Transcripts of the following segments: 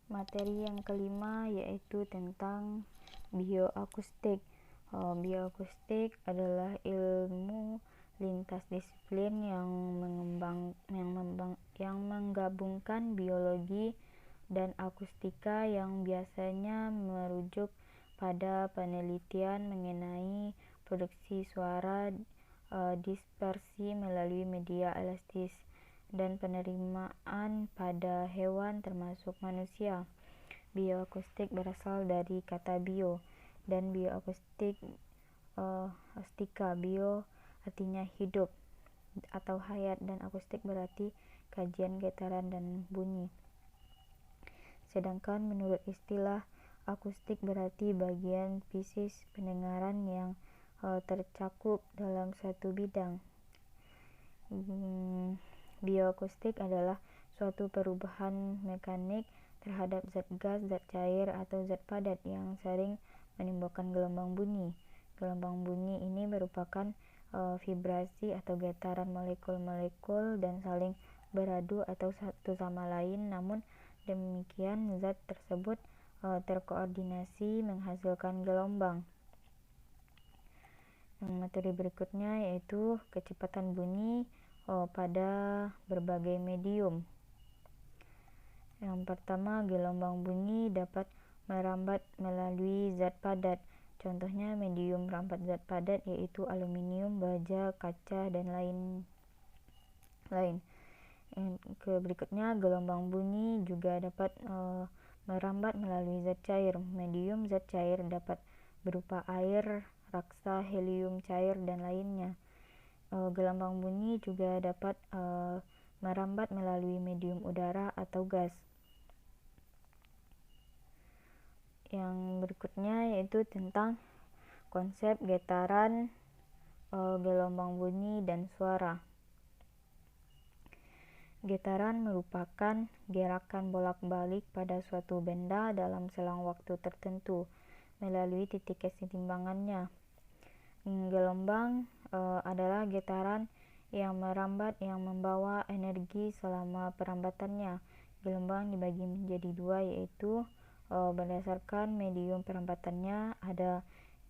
Materi yang kelima yaitu tentang bioakustik. Bioakustik adalah ilmu lintas disiplin yang menggabungkan biologi dan akustika yang biasanya merujuk pada penelitian mengenai produksi suara, dispersi melalui media elastis, dan penerimaan pada hewan termasuk manusia. Bioakustik berasal dari kata bio dan bioakustik bio artinya hidup atau hayat, dan akustik berarti kajian getaran dan bunyi. Sedangkan menurut istilah akustik berarti bagian fisis pendengaran yang tercakup dalam satu bidang. Bioakustik adalah suatu perubahan mekanik terhadap zat gas, zat cair, atau zat padat yang sering menimbulkan gelombang bunyi. Gelombang bunyi ini merupakan vibrasi atau getaran molekul-molekul dan saling beradu atau satu sama lain, namun demikian zat tersebut terkoordinasi menghasilkan gelombang. Materi berikutnya yaitu kecepatan bunyi pada berbagai medium. Yang pertama, gelombang bunyi dapat merambat melalui zat padat. Contohnya medium perambat zat padat yaitu aluminium, baja, kaca, dan lain-lain. Berikutnya, gelombang bunyi juga dapat merambat melalui zat cair. Medium zat cair dapat berupa air, raksa, helium cair, dan lainnya. Gelombang bunyi juga dapat merambat melalui medium udara atau gas. Yang berikutnya yaitu tentang konsep getaran, gelombang bunyi, dan suara. Getaran merupakan gerakan bolak-balik pada suatu benda dalam selang waktu tertentu melalui titik keseimbangannya. Gelombang adalah getaran yang merambat yang membawa energi selama perambatannya. Gelombang dibagi menjadi dua, yaitu berdasarkan medium perambatannya, ada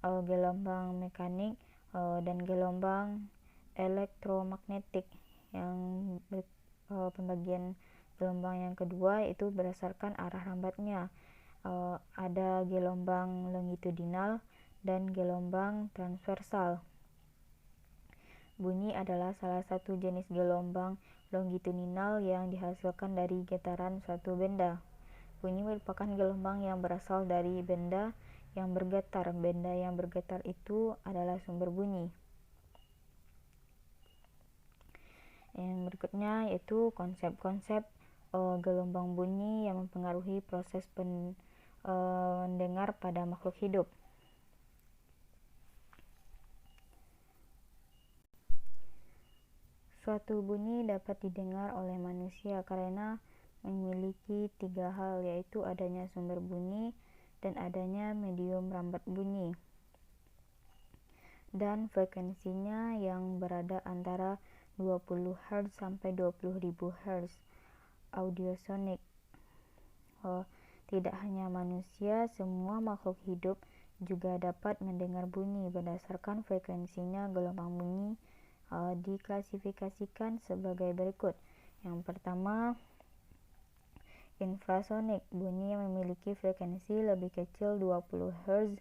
gelombang mekanik dan gelombang elektromagnetik. Yang pembagian gelombang yang kedua itu berdasarkan arah rambatnya. Ada gelombang longitudinal dan gelombang transversal. Bunyi adalah salah satu jenis gelombang longitudinal yang dihasilkan dari getaran suatu benda. Bunyi merupakan gelombang yang berasal dari benda yang bergetar. Benda yang bergetar itu adalah sumber bunyi. Yang berikutnya yaitu konsep-konsep gelombang bunyi yang mempengaruhi proses mendengar pada makhluk hidup. Suatu bunyi dapat didengar oleh manusia karena memiliki tiga hal, yaitu adanya sumber bunyi dan adanya medium rambat bunyi, dan frekuensinya yang berada antara 20 Hz sampai 20.000 Hz. Audiosonik. Tidak hanya manusia, semua makhluk hidup juga dapat mendengar bunyi. Berdasarkan frekuensinya, gelombang bunyi diklasifikasikan sebagai berikut. Yang pertama, infrasonik, bunyi yang memiliki frekuensi lebih kecil 20 Hz.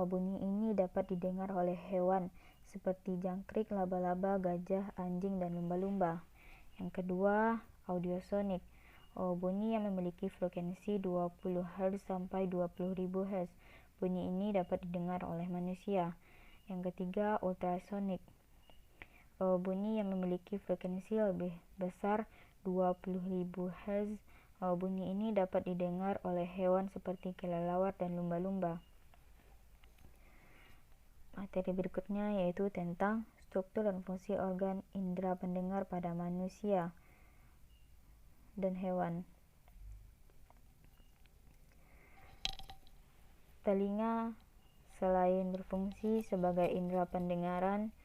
Bunyi ini dapat didengar oleh hewan seperti jangkrik, laba-laba, gajah, anjing, dan lumba-lumba. Yang kedua, audiosonik, bunyi yang memiliki frekuensi 20 Hz sampai 20.000 Hz. Bunyi ini dapat didengar oleh manusia. Yang ketiga, ultrasonik, bunyi yang memiliki frekuensi lebih besar 20.000 Hz. Bunyi ini dapat didengar oleh hewan seperti kelelawar dan lumba-lumba. Materi berikutnya yaitu tentang struktur dan fungsi organ indera pendengar pada manusia dan hewan. Telinga selain berfungsi sebagai indera pendengaran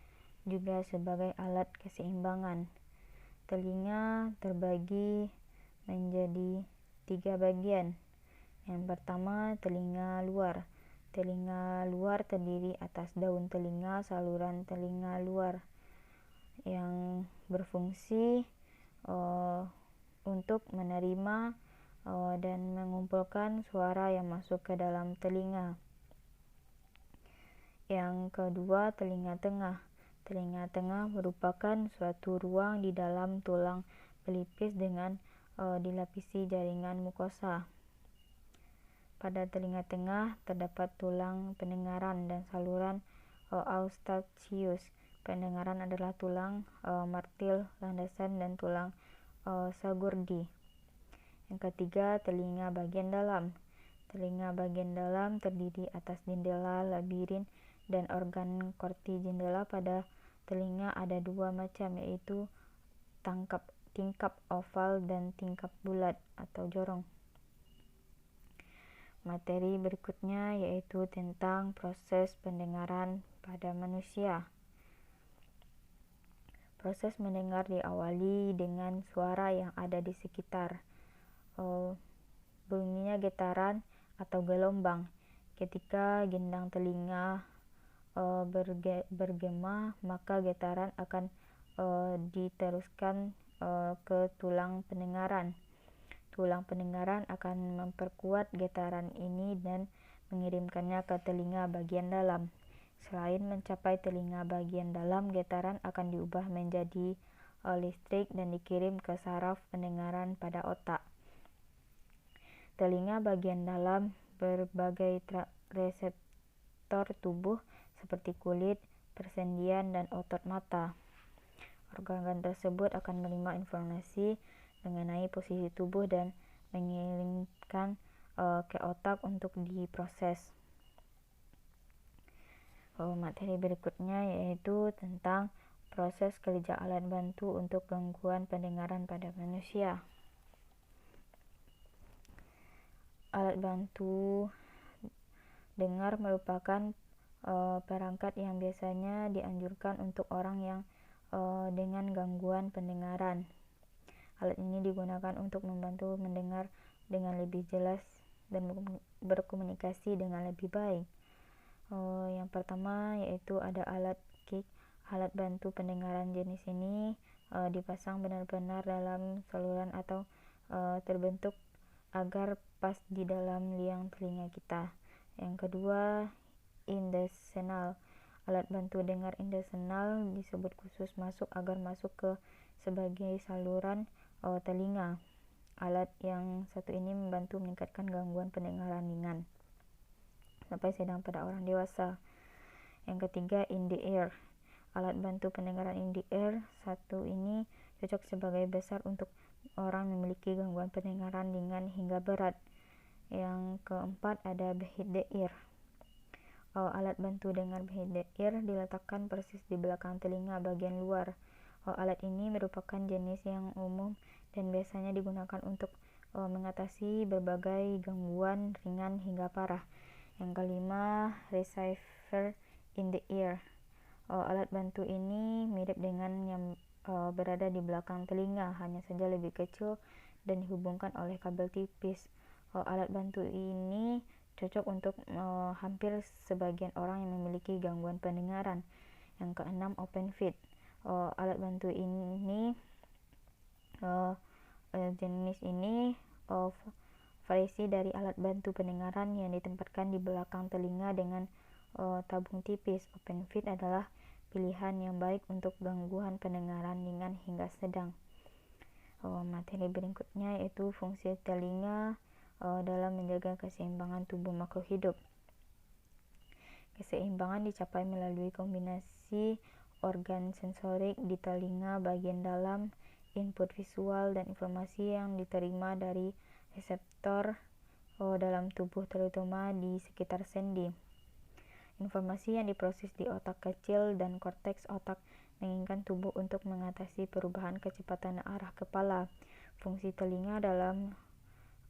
juga sebagai alat keseimbangan. Telinga terbagi menjadi 3 bagian. Yang pertama, telinga luar. Telinga luar terdiri atas daun telinga, saluran telinga luar yang berfungsi untuk menerima dan mengumpulkan suara yang masuk ke dalam telinga. Yang kedua, telinga tengah. Telinga tengah merupakan suatu ruang di dalam tulang pelipis dengan dilapisi jaringan mukosa. Pada telinga tengah terdapat tulang pendengaran dan saluran Eustachius. Pendengaran adalah tulang martil landasan dan tulang Sagurdi. Yang ketiga, telinga bagian dalam. Telinga bagian dalam terdiri atas jendela, labirin, dan organ korti. Jendela pada telinga ada dua macam, yaitu tingkap oval dan tingkap bulat atau jorong. Materi berikutnya yaitu tentang proses pendengaran pada manusia. Proses mendengar diawali dengan suara yang ada di sekitar. Bunyinya getaran atau gelombang. Ketika gendang telinga bergema, maka getaran akan diteruskan ke tulang pendengaran. Tulang pendengaran akan memperkuat getaran ini dan mengirimkannya ke telinga bagian dalam. Selain mencapai telinga bagian dalam, getaran akan diubah menjadi listrik dan dikirim ke saraf pendengaran pada otak. Telinga bagian dalam berbagai reseptor tubuh seperti kulit, persendian, dan otot mata. Organ-organ tersebut akan menerima informasi mengenai posisi tubuh dan mengirimkan ke otak untuk diproses. Materi berikutnya yaitu tentang proses kerja alat bantu untuk gangguan pendengaran pada manusia. Alat bantu dengar merupakan perangkat yang biasanya dianjurkan untuk orang yang dengan gangguan pendengaran. Alat ini digunakan untuk membantu mendengar dengan lebih jelas dan berkomunikasi dengan lebih baik. Yang pertama yaitu ada alat kick. Alat bantu pendengaran jenis ini dipasang benar-benar dalam saluran atau terbentuk agar pas di dalam liang telinga kita. Yang kedua, indesenal. Alat bantu dengar indesenal disebut khusus masuk agar masuk ke sebagai saluran telinga. Alat yang satu ini membantu meningkatkan gangguan pendengaran ringan sampai sedang pada orang dewasa. Yang ketiga, in the ear. Alat bantu pendengaran in the ear satu ini cocok sebagai besar untuk orang memiliki gangguan pendengaran ringan hingga berat. Yang keempat, ada behind the ear. Alat bantu dengar behind the ear diletakkan persis di belakang telinga bagian luar. Alat ini merupakan jenis yang umum dan biasanya digunakan untuk mengatasi berbagai gangguan ringan hingga parah. Yang kelima, receiver in the ear. Alat bantu ini mirip dengan yang berada di belakang telinga, hanya saja lebih kecil dan dihubungkan oleh kabel tipis. Alat bantu ini cocok untuk hampir sebagian orang yang memiliki gangguan pendengaran. Yang keenam, open fit. Alat bantu ini jenis ini variasi dari alat bantu pendengaran yang ditempatkan di belakang telinga dengan tabung tipis. Open fit adalah pilihan yang baik untuk gangguan pendengaran ringan hingga sedang. Materi berikutnya yaitu fungsi telinga dalam menjaga keseimbangan tubuh makhluk hidup. Keseimbangan dicapai melalui kombinasi organ sensorik di telinga bagian dalam, input visual, dan informasi yang diterima dari reseptor dalam tubuh, terutama di sekitar sendi. Informasi yang diproses di otak kecil dan korteks otak menginginkan tubuh untuk mengatasi perubahan kecepatan arah kepala. Fungsi telinga dalam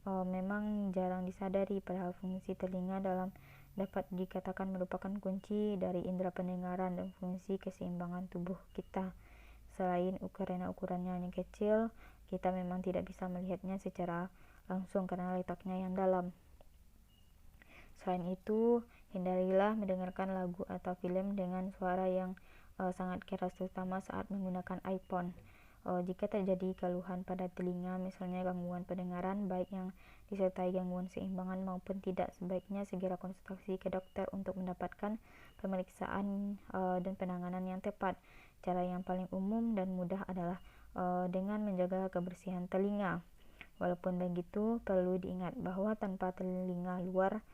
memang jarang disadari, padahal fungsi telinga dalam dapat dikatakan merupakan kunci dari indera pendengaran dan fungsi keseimbangan tubuh kita. Selain ukurannya yang kecil, kita memang tidak bisa melihatnya secara langsung karena letaknya yang dalam. Selain itu, hindarilah mendengarkan lagu atau film dengan suara yang sangat keras, terutama saat menggunakan iPhone. Jika terjadi keluhan pada telinga, misalnya gangguan pendengaran, baik yang disertai gangguan seimbangan maupun tidak, sebaiknya segera konsultasi ke dokter untuk mendapatkan pemeriksaan dan penanganan yang tepat. Cara yang paling umum dan mudah adalah dengan menjaga kebersihan telinga. Walaupun begitu, perlu diingat bahwa tanpa telinga luar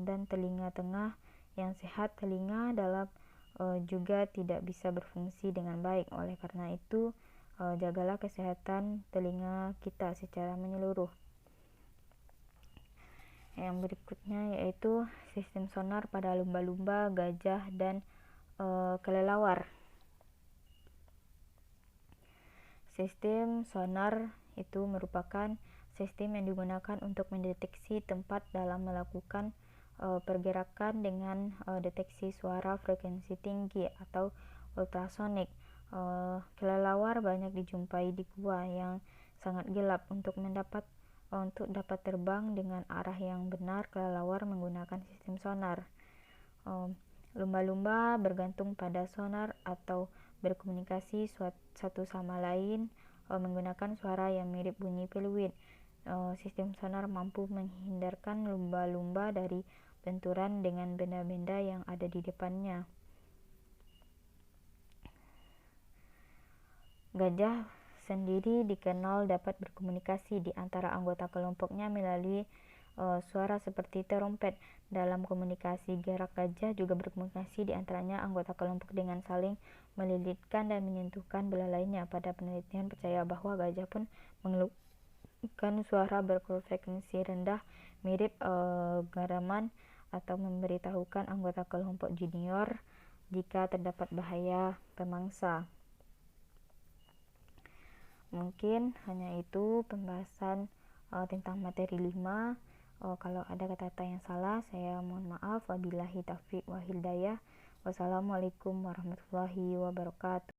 dan telinga tengah yang sehat, telinga dalam juga tidak bisa berfungsi dengan baik. Oleh karena itu, jagalah kesehatan telinga kita secara menyeluruh. Yang berikutnya yaitu sistem sonar pada lumba-lumba, gajah, dan kelelawar. Sistem sonar itu merupakan sistem yang digunakan untuk mendeteksi tempat dalam melakukan pergerakan dengan deteksi suara frekuensi tinggi atau ultrasonik. Kelelawar banyak dijumpai di gua yang sangat gelap. Untuk dapat terbang dengan arah yang benar, kelelawar menggunakan sistem sonar. Lumba-lumba bergantung pada sonar atau berkomunikasi satu sama lain menggunakan suara yang mirip bunyi peluit. Sistem sonar mampu menghindarkan lumba-lumba dari benturan dengan benda-benda yang ada di depannya. Gajah sendiri dikenal dapat berkomunikasi di antara anggota kelompoknya melalui suara seperti terompet. Dalam komunikasi, gerak gajah juga berkomunikasi di antaranya anggota kelompok dengan saling melilitkan dan menyentuhkan belalainya. Pada penelitian percaya bahwa gajah pun mengeluarkan suara berfrekuensi rendah mirip geraman atau memberitahukan anggota kelompok junior jika terdapat bahaya pemangsa. Mungkin hanya itu pembahasan tentang materi 5. Kalau ada kata-kata yang salah, saya mohon maaf. Wabillahi taufiq wa hidayah. Wassalamualaikum warahmatullahi wabarakatuh.